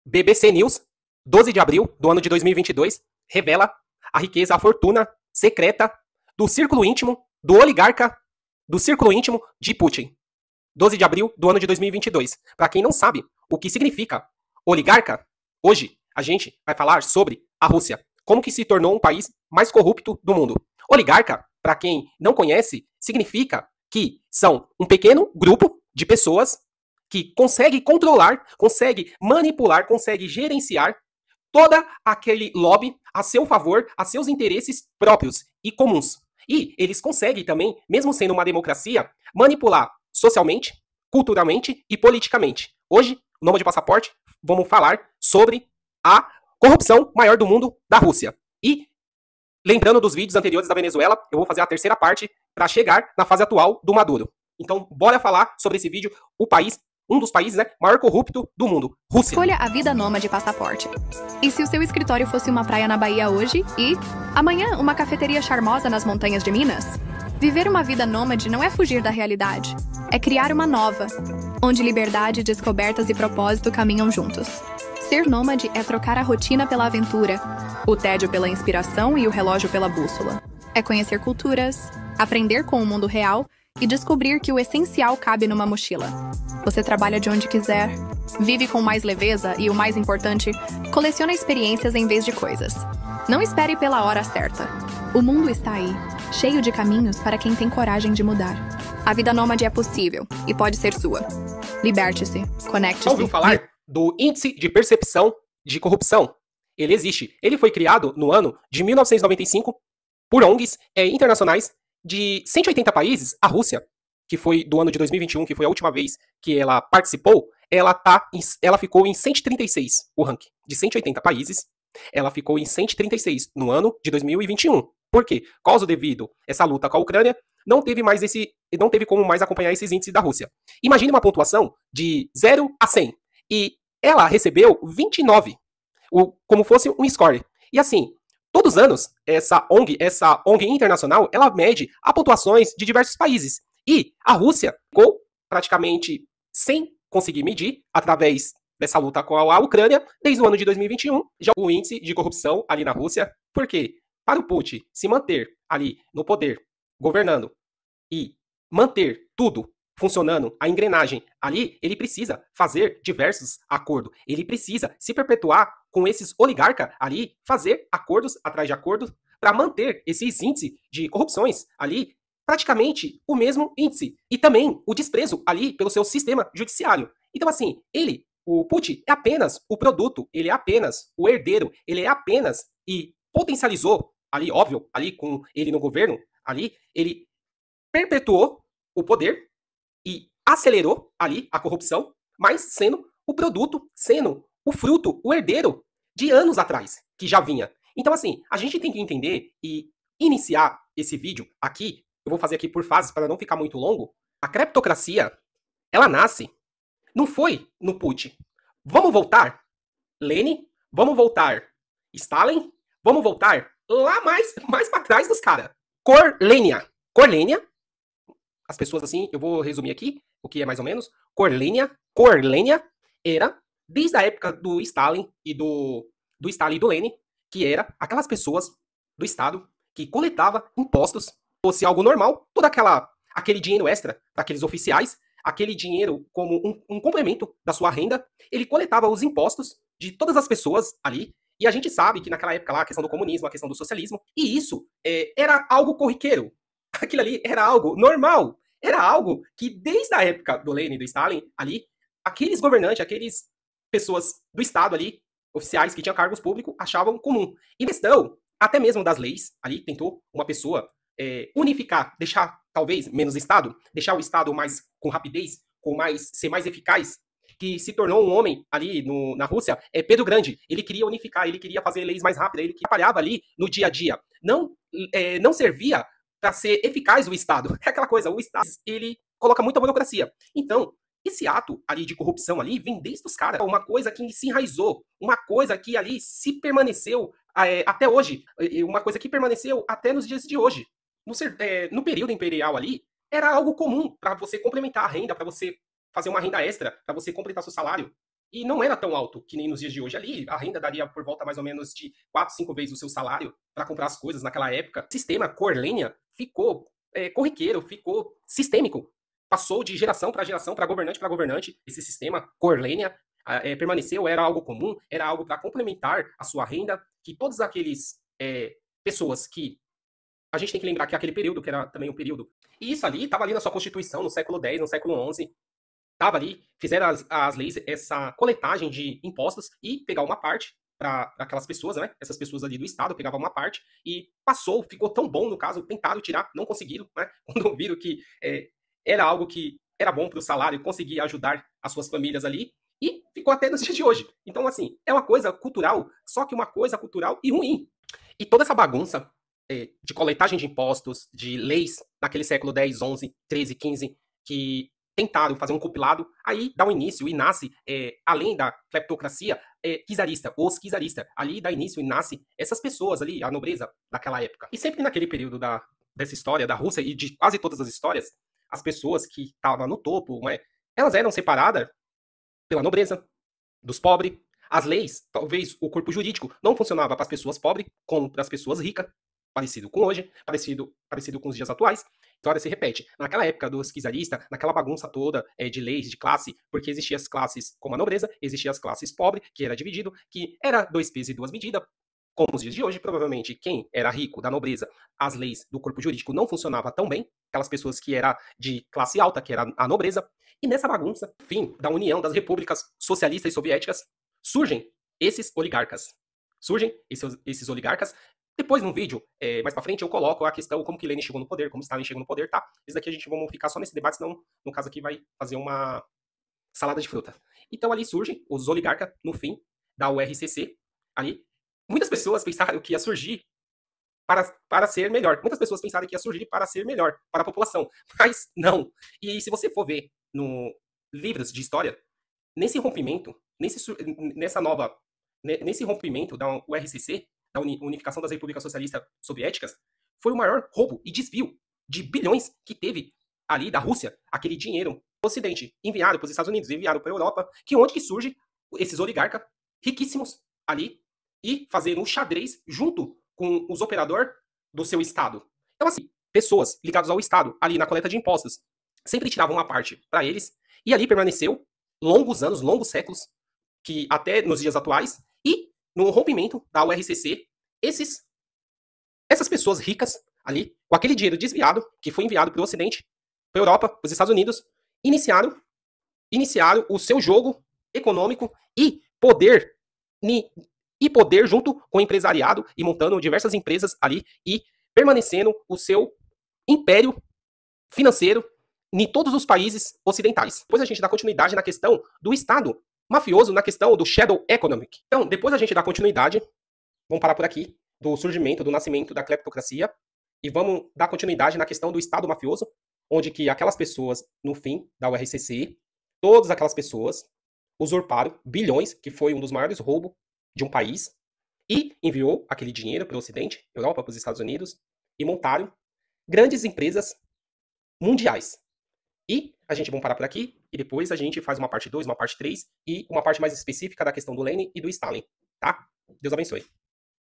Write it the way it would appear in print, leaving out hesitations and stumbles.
BBC News, 12 de abril do ano de 2022, revela a riqueza, a fortuna secreta do círculo íntimo do oligarca, do círculo íntimo de Putin. 12 de abril do ano de 2022. Para quem não sabe o que significa oligarca, hoje a gente vai falar sobre a Rússia. Como que se tornou um país mais corrupto do mundo. Oligarca, para quem não conhece, significa que são um pequeno grupo de pessoas que consegue controlar, consegue manipular, consegue gerenciar toda aquele lobby a seu favor, a seus interesses próprios e comuns. E eles conseguem também, mesmo sendo uma democracia, manipular socialmente, culturalmente e politicamente. Hoje, no Nome de Passaporte, vamos falar sobre a corrupção maior do mundo da Rússia. E, lembrando dos vídeos anteriores da Venezuela, eu vou fazer a terceira parte para chegar na fase atual do Maduro. Então, bora falar sobre esse vídeo, o país, um dos países, né, maior corrupto do mundo, Rússia. Escolha a vida nômade passaporte. E se o seu escritório fosse uma praia na Bahia hoje e amanhã uma cafeteria charmosa nas montanhas de Minas? Viver uma vida nômade não é fugir da realidade, é criar uma nova, onde liberdade, descobertas e propósito caminham juntos. Ser nômade é trocar a rotina pela aventura, o tédio pela inspiração e o relógio pela bússola. É conhecer culturas, aprender com o mundo real e descobrir que o essencial cabe numa mochila. Você trabalha de onde quiser, vive com mais leveza e, o mais importante, coleciona experiências em vez de coisas. Não espere pela hora certa. O mundo está aí, cheio de caminhos para quem tem coragem de mudar. A vida nômade é possível e pode ser sua. Liberte-se, conecte-se. Já ouviu falar do Índice de Percepção de Corrupção? Ele existe. Ele foi criado no ano de 1995 por ONGs internacionais de 180 países. A Rússia, que foi do ano de 2021, que foi a última vez que ela participou, ela ficou em 136, o ranking. De 180 países, ela ficou em 136 no ano de 2021. Por quê? Causa devido essa luta com a Ucrânia, não teve como mais acompanhar esses índices da Rússia. Imagine uma pontuação de 0 a 100. E ela recebeu 29, como fosse um score. E assim, todos os anos, essa ONG internacional, ela mede as pontuações de diversos países. E a Rússia ficou praticamente sem conseguir medir, através dessa luta com a Ucrânia, desde o ano de 2021, já o índice de corrupção ali na Rússia. Porque para o Putin se manter ali no poder, governando, e manter tudo funcionando, a engrenagem ali, ele precisa fazer diversos acordos. Ele precisa se perpetuar com esses oligarcas ali, fazer acordos atrás de acordos, para manter esses índices de corrupções ali praticamente o mesmo índice. E também o desprezo ali pelo seu sistema judiciário. Então, assim, o Putin, é apenas o produto, ele é apenas o herdeiro, ele é apenas, e potencializou ali, óbvio, ali com ele no governo, ali, ele perpetuou o poder e acelerou ali a corrupção, mas sendo o produto, sendo o fruto, o herdeiro de anos atrás, que já vinha. Então, assim, a gente tem que entender e iniciar esse vídeo aqui, eu vou fazer aqui por fases para não ficar muito longo. A creptocracia, ela nasce, não foi no Putin. Vamos voltar Lenin, vamos voltar Stalin, vamos voltar lá mais para trás dos caras. Corlênia, as pessoas assim, eu vou resumir aqui o que é mais ou menos. Corlênia era, desde a época do Stalin e do Stalin e do Lenin, que era aquelas pessoas do Estado que coletava impostos, fosse algo normal, todo aquele dinheiro extra para aqueles oficiais, aquele dinheiro como um complemento da sua renda, ele coletava os impostos de todas as pessoas ali, e a gente sabe que naquela época lá, a questão do comunismo, a questão do socialismo, e isso era algo corriqueiro. Aquilo ali era algo normal. Era algo que, desde a época do Lenin e do Stalin, ali, aqueles governantes, aqueles pessoas do Estado ali, oficiais que tinham cargos públicos, achavam comum. E questão, até mesmo das leis, ali tentou uma pessoa unificar, deixar talvez menos Estado, deixar o Estado mais com rapidez, ser mais eficaz, que se tornou um homem ali na Rússia, Pedro Grande. Ele queria unificar, ele queria fazer leis mais rápidas, ele trabalhava ali no dia a dia. Não servia para ser eficaz o Estado. É aquela coisa, o Estado, ele coloca muita burocracia. Então, esse ato ali de corrupção ali vem desde os caras. Uma coisa que se enraizou, uma coisa que ali se permaneceu até hoje, uma coisa que permaneceu até nos dias de hoje. No período imperial ali, era algo comum para você complementar a renda, para você fazer uma renda extra, para você completar seu salário. E não era tão alto que nem nos dias de hoje. Ali, a renda daria por volta mais ou menos de 4, 5 vezes o seu salário para comprar as coisas naquela época. O sistema cor-lenha ficou corriqueiro, ficou sistêmico. Passou de geração para governante. Esse sistema cor-lenha permaneceu, era algo comum, era algo para complementar a sua renda, que todos aqueles pessoas que a gente tem que lembrar que aquele período, que era também um período, e isso ali estava ali na sua Constituição, no século X, no século XI, estava ali, fizeram as leis, essa coletagem de impostos e pegar uma parte para aquelas pessoas, né? Essas pessoas ali do Estado pegavam uma parte e passou, ficou tão bom, no caso, tentaram tirar, não conseguiram, né? Quando viram que era algo que era bom para o salário, conseguir ajudar as suas famílias ali, e ficou até nos dias de hoje. Então, assim, é uma coisa cultural, só que uma coisa cultural e ruim. E toda essa bagunça de coletagem de impostos, de leis naquele século X, XI, XIII, XV, que tentaram fazer um compilado, aí dá um início e nasce, além da cleptocracia, czarista, os czaristas. Ali dá início e nasce essas pessoas ali, a nobreza daquela época. E sempre naquele período dessa história da Rússia e de quase todas as histórias, as pessoas que estavam no topo, elas eram separadas pela nobreza, dos pobres. As leis, talvez o corpo jurídico não funcionava para as pessoas pobres, como para as pessoas ricas, parecido com hoje, parecido com os dias atuais. Então, se repete. Naquela época dos czaristas, naquela bagunça toda de leis, de classe, porque existiam as classes como a nobreza, existiam as classes pobres, que era dividido, que era 2 pesos e 2 medidas, como os dias de hoje, provavelmente, quem era rico da nobreza, as leis do corpo jurídico não funcionavam tão bem, aquelas pessoas que eram de classe alta, que era a nobreza, e nessa bagunça, fim da união das repúblicas socialistas e soviéticas, surgem esses oligarcas. Surgem esses oligarcas. Depois, num vídeo, mais pra frente, eu coloco a questão como que Lenin chegou no poder, como Stalin chegou no poder, tá? Isso daqui a gente vamos ficar só nesse debate, senão, no caso aqui, vai fazer uma salada de fruta. Então, ali surgem os oligarcas, no fim, da URCC, ali. Muitas pessoas pensaram que ia surgir para ser melhor. Muitas pessoas pensaram que ia surgir para ser melhor para a população, mas não. E se você for ver no livros de história, nesse rompimento, nesse rompimento da URCC, da unificação das repúblicas socialistas soviéticas, foi o maior roubo e desvio de bilhões que teve ali da Rússia, aquele dinheiro do Ocidente, enviado para os Estados Unidos, enviado para a Europa, que onde que surge esses oligarcas riquíssimos ali e fazer um xadrez junto com os operadores do seu Estado. Então, assim, pessoas ligadas ao Estado, ali na coleta de impostos, sempre tiravam uma parte para eles, e ali permaneceu longos anos, longos séculos, que até nos dias atuais, e no rompimento da URCC, essas pessoas ricas ali, com aquele dinheiro desviado, que foi enviado para o Ocidente, para a Europa, para os Estados Unidos, iniciaram o seu jogo econômico e poder junto com o empresariado e montando diversas empresas ali e permanecendo o seu império financeiro em todos os países ocidentais. Depois a gente dá continuidade na questão do Estado mafioso, na questão do shadow economic. Então, depois a gente dá continuidade, vamos parar por aqui, do surgimento, do nascimento da cleptocracia, e vamos dar continuidade na questão do Estado mafioso, onde que aquelas pessoas, no fim da URCC, todas aquelas pessoas usurparam bilhões, que foi um dos maiores roubos de um país, e enviou aquele dinheiro para o Ocidente, Europa, para os Estados Unidos, e montaram grandes empresas mundiais. E a gente vai parar por aqui, e depois a gente faz uma parte 2, uma parte 3, e uma parte mais específica da questão do Lenin e do Stalin, tá? Deus abençoe.